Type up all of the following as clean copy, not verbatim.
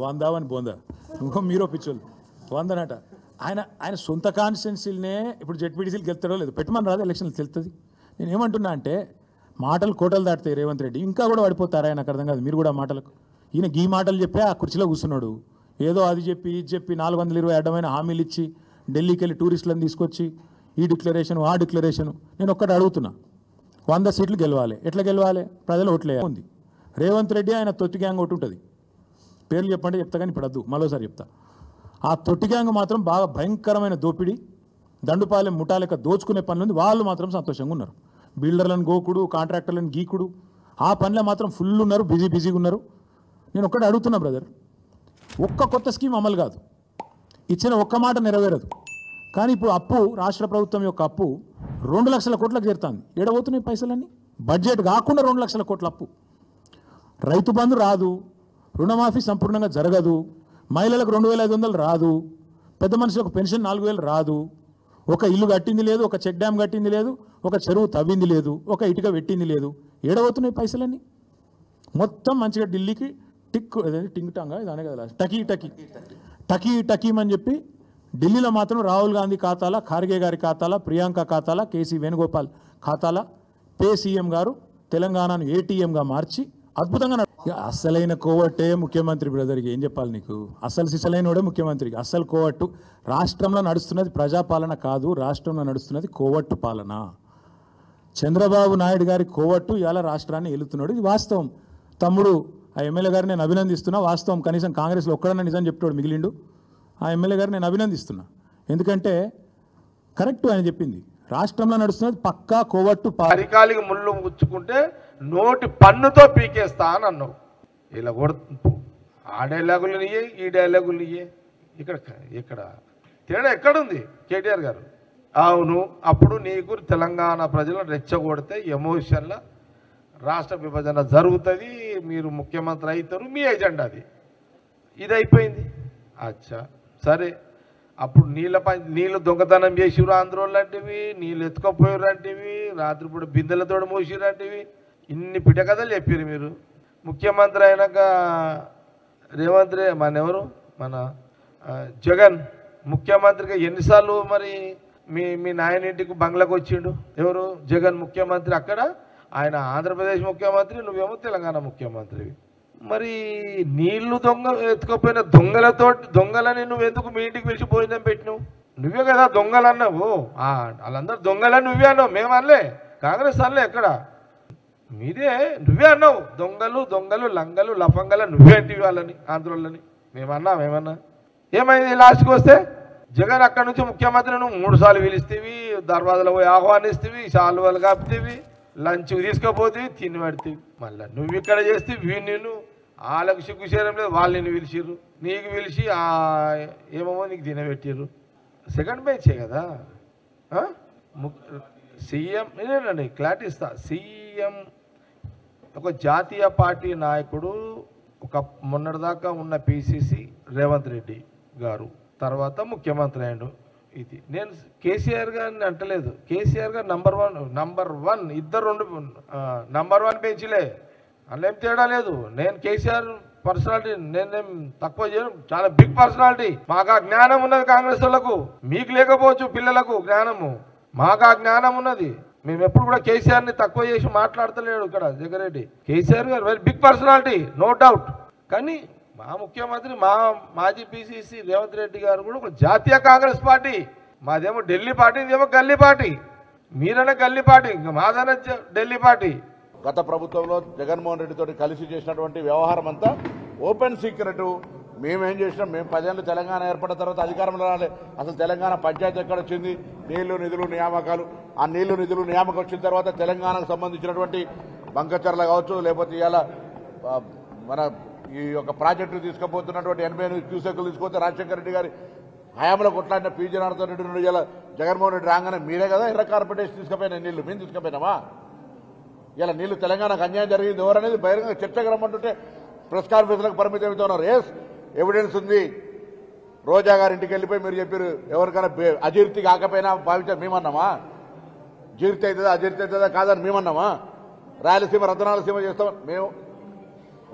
వందావని బోందా నువ్వు మీరో పిచ్చోళ్ళు వందనట. ఆయన సొంత కాన్స్టిట్యున్సీలనే ఇప్పుడు జెడ్పీటీసీలు గెలుతాడో లేదు పెట్టమని రాదు, ఎలక్షన్లు తెలుస్తుంది. నేను ఏమంటున్నా అంటే మాటలు కోటలు దాటుతాయి. రేవంత్ రెడ్డి ఇంకా కూడా పడిపోతారా? నాకు అర్థం కాదు. మీరు కూడా మాటలకు ఈయన ఈ మాటలు చెప్పి ఆ కుర్చీలో కూర్చున్నాడు. ఏదో అది చెప్పి ఇది చెప్పి 420 అడ్డమైన హామీలు ఇచ్చి ఢిల్లీకి వెళ్ళి టూరిస్టులను తీసుకొచ్చి ఈ డిక్లరేషన్ ఆ డిక్లరేషన్. నేను ఒక్కటి అడుగుతున్నా, 100 సీట్లు గెలవాలి. ఎట్లా గెలవాలి? ప్రజలు ఓట్లే ఉంది. రేవంత్ రెడ్డి ఆయన తొట్టి గ్యాంగ్ ఒకటి ఉంటుంది, పేర్లు చెప్పండి చెప్తా కానీ ఇప్పుడు వద్దు, మరోసారి చెప్తా. ఆ తొట్టి గ్యాంగ్ మాత్రం బాగా భయంకరమైన దోపిడీ, దండుపాలెం ముఠాలెక్క దోచుకునే పనులుంది. వాళ్ళు మాత్రం సంతోషంగా ఉన్నారు. బిల్డర్లను గోకుడు, కాంట్రాక్టర్లను గీకుడు, ఆ పనిలో మాత్రం ఫుల్ ఉన్నారు, బిజీగా ఉన్నారు. నేను ఒక్కటి అడుగుతున్నా బ్రదర్, ఒక్క కొత్త స్కీమ్ అమలు కాదు, ఇచ్చిన ఒక్క మాట నెరవేరదు. కానీ ఇప్పుడు అప్పు, రాష్ట్ర ప్రభుత్వం యొక్క అప్పు 2 లక్షల కోట్లకు చేరుతుంది. ఏడబోతున్నాయి పైసలన్నీ? బడ్జెట్ కాకుండా 2 లక్షల కోట్ల అప్పు. రైతు బంధు రాదు, రుణమాఫీ సంపూర్ణంగా జరగదు, మహిళలకు 2500 రాదు, పెద్ద మనుషులకు పెన్షన్ 4000 రాదు, ఒక ఇల్లు కట్టింది లేదు, ఒక చెక్ డ్యామ్ కట్టింది లేదు, ఒక చెరువు తవ్వింది లేదు, ఒక ఇటుక పెట్టింది లేదు. ఏడబోతున్నాయి పైసలన్నీ? మొత్తం మంచిగా ఢిల్లీకి టింగ్ టాంగా ఇదానే కదా టకీ అని చెప్పి ఢిల్లీలో మాత్రం రాహుల్ గాంధీ ఖాతాల, ఖార్గే గారి ఖాతాల, ప్రియాంక ఖాతాల, కేసీ వేణుగోపాల్ ఖాతాల పే సీఎం గారు తెలంగాణను ఏటీఎంగా మార్చి అద్భుతంగా అసలైన కోవట్టే ముఖ్యమంత్రి. బ్రదర్కి ఏం చెప్పాలి నీకు? అసలు సిసలైనోడే ముఖ్యమంత్రికి. అసలు కోవట్టు రాష్ట్రంలో నడుస్తున్నది ప్రజాపాలన కాదు, రాష్ట్రంలో నడుస్తున్నది కోవట్టు పాలన. చంద్రబాబు నాయుడు గారి కోవట్టు ఇవాళ రాష్ట్రాన్ని ఏలుతున్నాడు. ఇది వాస్తవం. తమ్ముడు ఆ ఎమ్మెల్యే గారిని నేను అభినందిస్తున్నా. వాస్తవం, కనీసం కాంగ్రెస్లో ఒక్కడన్నా నిజం చెప్తాడు మిగిలిండు. ఆ ఎమ్మెల్యే గారిని నేను అభినందిస్తున్నా, ఎందుకంటే కరెక్ట్ ఆయన చెప్పింది. రాష్ట్రంలో నడుస్తున్నది పక్కా కోవట్టు. అరికాలికి ముళ్ళు ముచ్చుకుంటే నోటి పన్నుతో పీకేస్తా అని అన్నావు. ఇలా కొడుతు ఆ డైలాగులు ఇయ్యే, ఈ డైలాగులు ఇయ్యే. ఇక్కడ తేడా ఎక్కడుంది కేటీఆర్ గారు? అవును, అప్పుడు నీకు తెలంగాణ ప్రజలను రెచ్చగొడితే ఎమోషన్ల రాష్ట్ర విభజన జరుగుతుంది, మీరు ముఖ్యమంత్రి అవుతారు, మీ ఎజెండా అది. ఇది అయిపోయింది. అచ్చా సరే, అప్పుడు నీళ్ళు దొంగతనం చేసిరు ఆంధ్రోళ్ళంటివి, నీళ్ళు ఎత్తుకపోయారంటివి, రాత్రిపూట బిందెలతో మోసిరంటివి, ఇన్ని పిటకథలు చెప్పారు మీరు. ముఖ్యమంత్రి అయినాక రేవంత్ మన జగన్ ముఖ్యమంత్రిగా ఎన్నిసార్లు మరి మీ నాయనింటికి బంగ్లాకు వచ్చిండు? ఎవరు? జగన్ ముఖ్యమంత్రి. అక్కడ ఆయన ఆంధ్రప్రదేశ్ ముఖ్యమంత్రి, నువ్వేమో తెలంగాణ ముఖ్యమంత్రివి. మరి నీళ్లు ఎత్తుకపోయిన దొంగలని నువ్వెందుకు మీ ఇంటికి పిలిచి భోజనం పెట్టినావు? నువ్వే కదా దొంగలు అన్నావు. వాళ్ళందరూ దొంగలని నువ్వే అన్నావు, మేము అనలే, కాంగ్రెస్ అనలే. ఎక్కడ మీదే నువ్వే అన్నావు. దొంగలు లంగలు లఫంగల నువ్వే అంటివి వాళ్ళని, ఆంధ్రులని. మేమన్నా ఏమైంది? లాస్ట్కి వస్తే జగన్ అక్కడి నుంచి ముఖ్యమంత్రిని 3 సార్లు పిలుస్తేవి, దర్వాజలో పోయి ఆహ్వానిస్తేవి, శాలువలు కాపుతేవి, లంచ్ తీసుకుపోతేవి, తిని పడితేవి. మళ్ళీ నువ్వు ఇక్కడ చేస్తే నేను వాళ్ళకు సిగ్గు చేయడం లేదు, వాళ్ళు నిన్ను పిలిచిర్రు, నీకు పిలిచి ఏమో నీకు తినబెట్టిర్రు. సెకండ్ బెంచే కదా సీఎం. నేనండి క్లారిటీ ఇస్తా. సీఎం ఒక జాతీయ పార్టీ నాయకుడు, ఒక మొన్నటిదాకా ఉన్న పిసిసి రేవంత్ రెడ్డి గారు, తర్వాత ముఖ్యమంత్రి అయ్యాడు. ఇది నేను కేసీఆర్ గారిని అంటలేదు. కేసీఆర్ గారు నంబర్ వన్ ఇద్దరు నంబర్ 1 బెంచ్లే, అందులో ఏం తేడా లేదు. నేను కేసీఆర్ పర్సనాలిటీ నేనేం తక్కువ చేయను, చాలా బిగ్ పర్సనాలిటీ. మాకు ఆ జ్ఞానం ఉన్నది కాంగ్రెస్ వాళ్ళకు, మీకు లేకపోవచ్చు పిల్లలకు జ్ఞానము, మాకు ఆ జ్ఞానం ఉన్నది. మేము ఎప్పుడు కూడా కేసీఆర్ని తక్కువ చేసి మాట్లాడతలేడు ఇక్కడ జగ్గారెడ్డి. కేసీఆర్ గారు very big personality, no doubt. కానీ మా ముఖ్యమంత్రి మాజీ పిసిసి రేవంత్ రెడ్డి గారు కూడా ఒక జాతీయ కాంగ్రెస్ పార్టీ. మాదేమో ఢిల్లీ పార్టీ, ఇదేమో గల్లీ పార్టీ. మీరనే గల్లీ పార్టీ, ఇంకా మాదనే ఢిల్లీ పార్టీ. గత ప్రభుత్వంలో జగన్మోహన్ రెడ్డితో కలిసి చేసినటువంటి వ్యవహారం అంతా ఓపెన్ సీక్రెట్. మేమేం చేసినాం? మేము 10 ఏళ్ళు తెలంగాణ ఏర్పడిన తర్వాత అధికారంలో రాలే. అసలు తెలంగాణ పంచాయతీ ఎక్కడ వచ్చింది? నీళ్లు నిధులు నియామకాలు. ఆ నీళ్లు నిధులు నియామకం వచ్చిన తర్వాత తెలంగాణకు సంబంధించినటువంటి బంకచర్ల కావచ్చు, లేకపోతే ఇలా మన ఈ యొక్క ప్రాజెక్టు తీసుకుపోతున్నటువంటి 88 క్యూసెక్లు తీసుకొస్తే రాజశేఖర రెడ్డి గారి హయాంలో కొట్లాడిన పి జనార్దన్ రెడ్డి నుండి ఇలా జగన్మోహన్ రెడ్డి రాగానే మీరే కదా ఎర్ర కార్పొరేషన్ తీసుకుపోయిన నీళ్లు మేము తీసుకుపోయినామా? ఇలా నీళ్లు తెలంగాణకు అన్యాయం జరిగింది ఎవరనేది బహిరంగ చర్చకు రమ్మంటుంటే ప్రెస్ కాన్ఫరెన్స్లకు పరిమితం అవుతున్నారు. ఎవిడెన్స్ ఉంది. రోజా గారి ఇంటికి వెళ్ళిపోయి మీరు చెప్పారు ఎవరికైనా అజీర్తి కాకపోయినా భావించారు మేమన్నామా? జీర్తి అవుతుందా అజీర్తి అవుతుందా కాదని మేమన్నామా? రాయలసీమ రతనాలసీమ చేస్తాం మేము.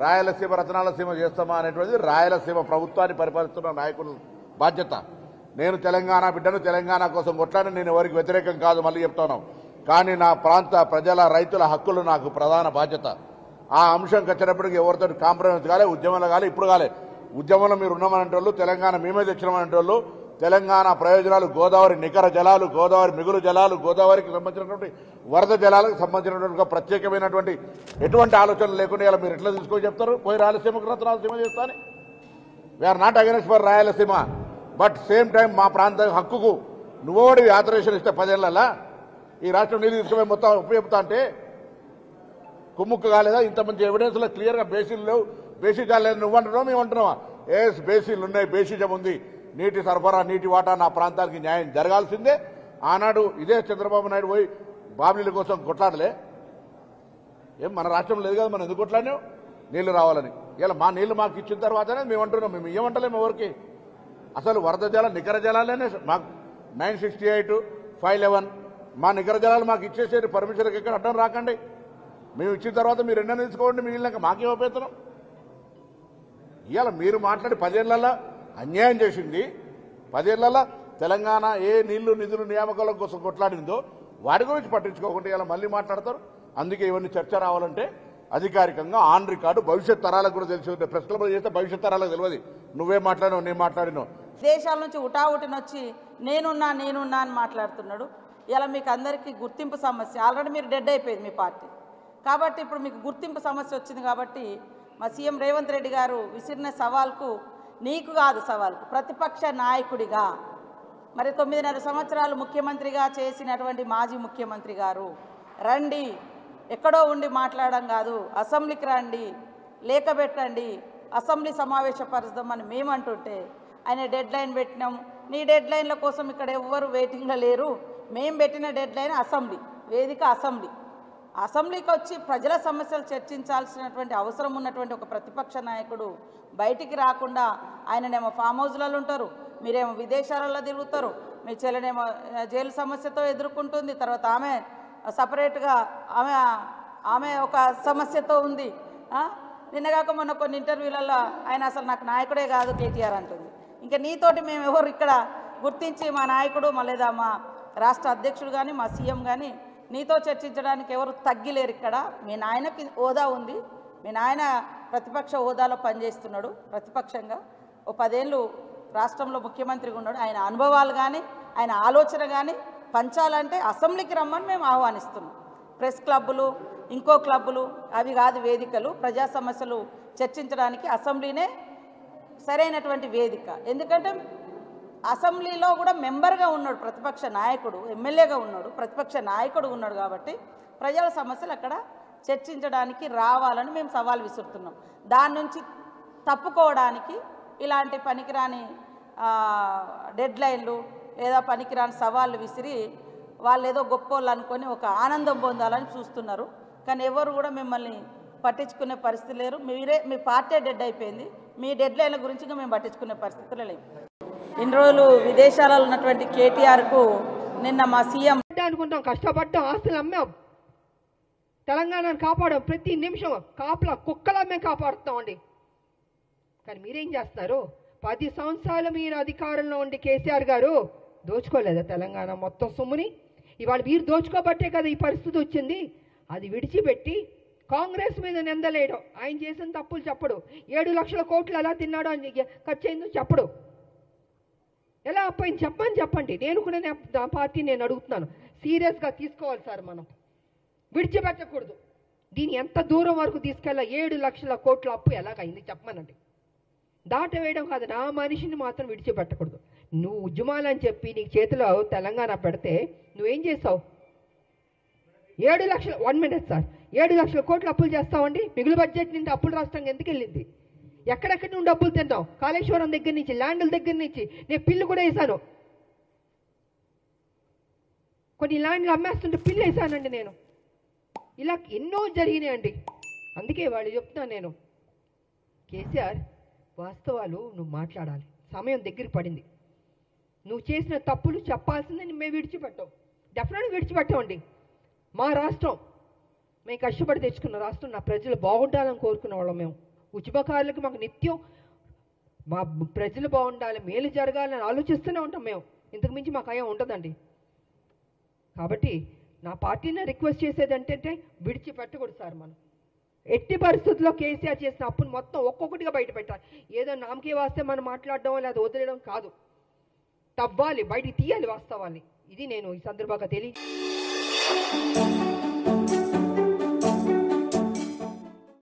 రాయలసీమ రతనాలసీమ చేస్తామా అనేటువంటిది రాయలసీమ ప్రభుత్వాన్ని పరిపాలిస్తున్న నాయకుల బాధ్యత. నేను తెలంగాణ బిడ్డను, తెలంగాణ కోసం కొట్లాడి నేను ఎవరికి వ్యతిరేకం కాదు, మళ్ళీ చెప్తాను. కానీ నా ప్రాంత ప్రజల రైతుల హక్కులు నాకు ప్రధాన బాధ్యత. ఆ అంశంకి వచ్చేటప్పటికి ఎవరితో కాంప్రమైజ్ కాలే, ఉద్యమంలో కాలే, ఇప్పుడు కాలే. ఉద్యమంలో మీరు ఉన్నామనేటోళ్ళు, తెలంగాణ మేమే తెచ్చినామనేటోళ్ళు, తెలంగాణ ప్రయోజనాలు, గోదావరి నికర జలాలు, గోదావరి మిగులు జలాలు, గోదావరికి సంబంధించినటువంటి వరద జలాలకు సంబంధించినటువంటి ప్రత్యేకమైనటువంటి ఎటువంటి ఆలోచనలు లేకుండా ఇలా మీరు ఎట్లా తీసుకొని చెప్తారు? పోయి రాయలసీమకు రాయలసీమ చేస్తాను. We are not against for Rayalaseema, but same time మా ప్రాంత హక్కుకు నువ్వోడి ఆథరైజేషన్ ఇస్తే 10 ఏళ్లలో ఈ రాష్ట్రం నీళ్ళు తీసుకుపోయి మొత్తం ఉపయోగిస్తా అంటే కుమ్ముక్కు కాలేదా? ఇంత మంచి ఎవిడెన్స్లో క్లియర్గా బేసిన్లు లేవు, బేసిక్ కాలేదు. నువ్వు అంటున్నావు, మేము అంటున్నావా? బేసిన్లు ఉన్నాయి, బేసిజం ఉంది, నీటి సరఫరా, నీటి వాటా నా ప్రాంతానికి న్యాయం జరగాల్సిందే. ఆనాడు ఇదే చంద్రబాబు నాయుడు పోయి బాబ్లీల కోసం కొట్లాడలే? ఏం మన రాష్ట్రం లేదు కదా, మనం ఎందుకు కొట్లాడినాం? నీళ్లు రావాలని. ఇలా మా నీళ్లు మాకు ఇచ్చిన తర్వాతనే మేము అంటున్నాం. మేము ఏమంటలేము ఎవరికి. అసలు వరద జలం నికర జలాలనే మాకు 968, 511 మా నికర జలాలు మాకు ఇచ్చేసేది పర్మిషన్కి ఎక్కడ అడ్డం రాకండి. మేము ఇచ్చిన తర్వాత మీరు ఎన్న తీసుకోండి, మిగిలినాక మాకేం ఉపయోగం? ఇవాళ మీరు మాట్లాడి 10 ఏళ్లలో అన్యాయం చేసింది, 10 ఏళ్లలో తెలంగాణ ఏ నీళ్లు నిధులు నియామకాల కోసం కొట్లాడిందో వాటి గురించి పట్టించుకోకుండా ఇలా మళ్ళీ మాట్లాడతారు. అందుకే ఇవన్నీ చర్చ రావాలంటే అధికారికంగా ఆన్ రికార్డు భవిష్యత్ తరాలకు కూడా తెలిసి ప్రెస్ క్లబ్లో చేస్తే భవిష్యత్ తరాలకు తెలియదు. నువ్వే మాట్లాడినావు, నేను మాట్లాడినావు. దేశాల నుంచి ఉటావుటినొచ్చి నేనున్నా అని మాట్లాడుతున్నాడు. ఇలా మీకు అందరికీ గుర్తింపు సమస్య, ఆల్రెడీ మీరు డెడ్ అయిపోయింది మీ పార్టీ. కాబట్టి ఇప్పుడు మీకు గుర్తింపు సమస్య వచ్చింది. కాబట్టి మా సీఎం రేవంత్ రెడ్డి గారు విసిరిన సవాల్కు, నీకు కాదు సవాల్కు, ప్రతిపక్ష నాయకుడిగా మరి 9.5 సంవత్సరాలు ముఖ్యమంత్రిగా చేసినటువంటి మాజీ ముఖ్యమంత్రి గారు రండి, ఎక్కడో ఉండి మాట్లాడడం కాదు, అసెంబ్లీకి రండి, లేఖ పెట్టండి, అసెంబ్లీ సమావేశపరుద్దామని మేము అంటుంటే ఆయన డెడ్ లైన్ పెట్టినాం. నీ డెడ్ లైన్ల కోసం ఇక్కడ ఎవ్వరు వెయిటింగ్లో లేరు. మేము పెట్టిన డెడ్ లైన్ అసెంబ్లీ వేదిక. అసెంబ్లీకి వచ్చి ప్రజల సమస్యలు చర్చించాల్సినటువంటి అవసరం ఉన్నటువంటి ఒక ప్రతిపక్ష నాయకుడు బయటికి రాకుండా ఆయననేమో ఫామ్ హౌస్లలో ఉంటారు, మీరేమో విదేశాలలో తిరుగుతారు, మీ చెల్లెనేమో జైలు సమస్యతో ఎదుర్కొంటుంది, తర్వాత ఆమె సపరేట్గా ఆమె ఒక సమస్యతో ఉంది. నిన్నగాక మొన్న కొన్ని ఇంటర్వ్యూలలో ఆయన అసలు నాకు నాయకుడే కాదు కేటీఆర్ అంటుంది. ఇంకా నీతోటి మేము ఎవరు ఇక్కడ గుర్తించి మా నాయకుడు లేదా మా రాష్ట్ర అధ్యక్షుడు కానీ మా సీఎం కానీ నీతో చర్చించడానికి ఎవరు తగ్గిలేరు. ఇక్కడ మీ నాయనకి హోదా ఉంది, మీ నాయన ప్రతిపక్ష హోదాలో పనిచేస్తున్నాడు. ప్రతిపక్షంగా ఓ 10 ఏళ్ళు రాష్ట్రంలో ముఖ్యమంత్రిగా ఉన్నాడు. ఆయన అనుభవాలు కానీ ఆయన ఆలోచన కానీ పంచాలంటే అసెంబ్లీకి రమ్మని మేము ఆహ్వానిస్తున్నాం. ప్రెస్ క్లబ్బులు, ఇంకో క్లబ్బులు అవి కాదు వేదికలు. ప్రజా సమస్యలు చర్చించడానికి అసెంబ్లీనే సరైనటువంటి వేదిక. ఎందుకంటే అసెంబ్లీలో కూడా మెంబర్గా ఉన్నాడు ప్రతిపక్ష నాయకుడు, ఎమ్మెల్యేగా ఉన్నాడు, ప్రతిపక్ష నాయకుడు ఉన్నాడు. కాబట్టి ప్రజల సమస్యలు అక్కడ చర్చించడానికి రావాలని మేము సవాల్ విసురుతున్నాం. దాని నుంచి తప్పుకోవడానికి ఇలాంటి పనికిరాని డెడ్ లైన్లు లేదా పనికిరాని సవాళ్ళు విసిరి వాళ్ళు ఏదో గొప్పోళ్ళు అనుకొని ఒక ఆనందం పొందాలని చూస్తున్నారు. కానీ ఎవరు కూడా మిమ్మల్ని పట్టించుకునే పరిస్థితి లేరు. మీ పార్టీ డెడ్ అయిపోయింది. మీ డెడ్ లైన్ల గురించి మేము పట్టించుకునే పరిస్థితులు లేవు. ఇన్ని రోజులు విదేశాలలో ఉన్నటువంటి కేటీఆర్కు నిన్న మా సీఎం అనుకుంటాం, కష్టపడ్డాం, ఆస్తులు అమ్మాం, తెలంగాణను కాపాడాం, ప్రతి నిమిషం కాపలా కుక్కలా మేము కాపాడుతామండి. కానీ మీరేం చేస్తారు? 10 సంవత్సరాలు మీరు అధికారంలో ఉండి కేసీఆర్ గారు దోచుకోలేదా తెలంగాణ మొత్తం సొమ్ముని? ఇవాళ మీరు దోచుకోబట్టే కదా ఈ పరిస్థితి వచ్చింది. అది విడిచిపెట్టి కాంగ్రెస్ మీద నిందలేయడం, ఆయన చేసిన తప్పులు చెప్పడు, 7 లక్షల కోట్లు ఎలా తిన్నాడో అని ఖర్చు అయిందో చెప్పడు, ఎలా అప్పయింది చెప్పండి. నేను కూడా నా పార్టీ నేను అడుగుతున్నాను, సీరియస్గా తీసుకోవాలి సార్, మనం విడిచిపెట్టకూడదు. దీన్ని ఎంత దూరం వరకు తీసుకెళ్ళా? 7 లక్షల కోట్ల అప్పు ఎలాగైంది చెప్పమనండి. దాటవేయడం కాదు, నా మనిషిని మాత్రం విడిచిపెట్టకూడదు. నువ్వు ఉద్యమాలని చెప్పి నీకు చేతిలో తెలంగాణ పెడితే నువ్వేం చేస్తావు? 7 లక్షల 1 మినిట్ సార్, 7 లక్షల కోట్లు అప్పులు చేస్తామండి. మిగులు బడ్జెట్ నుండి అప్పులు రాష్ట్రంగా ఎందుకు వెళ్ళింది? ఎక్కడెక్కడి నుండి డబ్బులు తింటాం? కాళేశ్వరం దగ్గర నుంచి, ల్యాండ్ల దగ్గర నుంచి. నేను పిల్లు కూడా వేసాను, కొన్ని ల్యాండ్లు అమ్మేస్తుంటే పిల్లు వేసానండి నేను. ఇలా ఎన్నో జరిగినాయండి. అందుకే వాళ్ళు చెప్తున్నాను నేను, కేసీఆర్ వాస్తవాలు నువ్వు మాట్లాడాలి. సమయం దగ్గరికి పడింది. నువ్వు చేసిన తప్పులు చెప్పాల్సిందని మేము విడిచిపెట్టాం, డెఫినెట్గా విడిచిపెట్టామండి. మా రాష్ట్రం మేము కష్టపడి తెచ్చుకున్న రాష్ట్రం, నా ప్రజలు బాగుండాలని కోరుకునే వాళ్ళం మేము. ఉద్యమకారులకు మాకు నిత్యం మా ప్రజలు బాగుండాలి, మేలు జరగాలని ఆలోచిస్తూనే ఉంటాం మేము. ఇంతకు మించి మాకు అయ్యా ఉండదండి. కాబట్టి నా పార్టీని రిక్వెస్ట్ చేసేది ఏంటంటే విడిచిపెట్టకూడదు సార్. మనం ఎట్టి పరిస్థితుల్లో కేసీఆర్ చేసిన అప్పును మొత్తం ఒక్కొక్కటిగా బయట పెట్టాలి. ఏదో నామకే వాస్తే మనం మాట్లాడడం లేదా వదిలేయడం కాదు, తవ్వాలి, బయటికి తీయాలి వాస్తవాన్ని. ఇది నేను ఈ సందర్భంగా తెలియ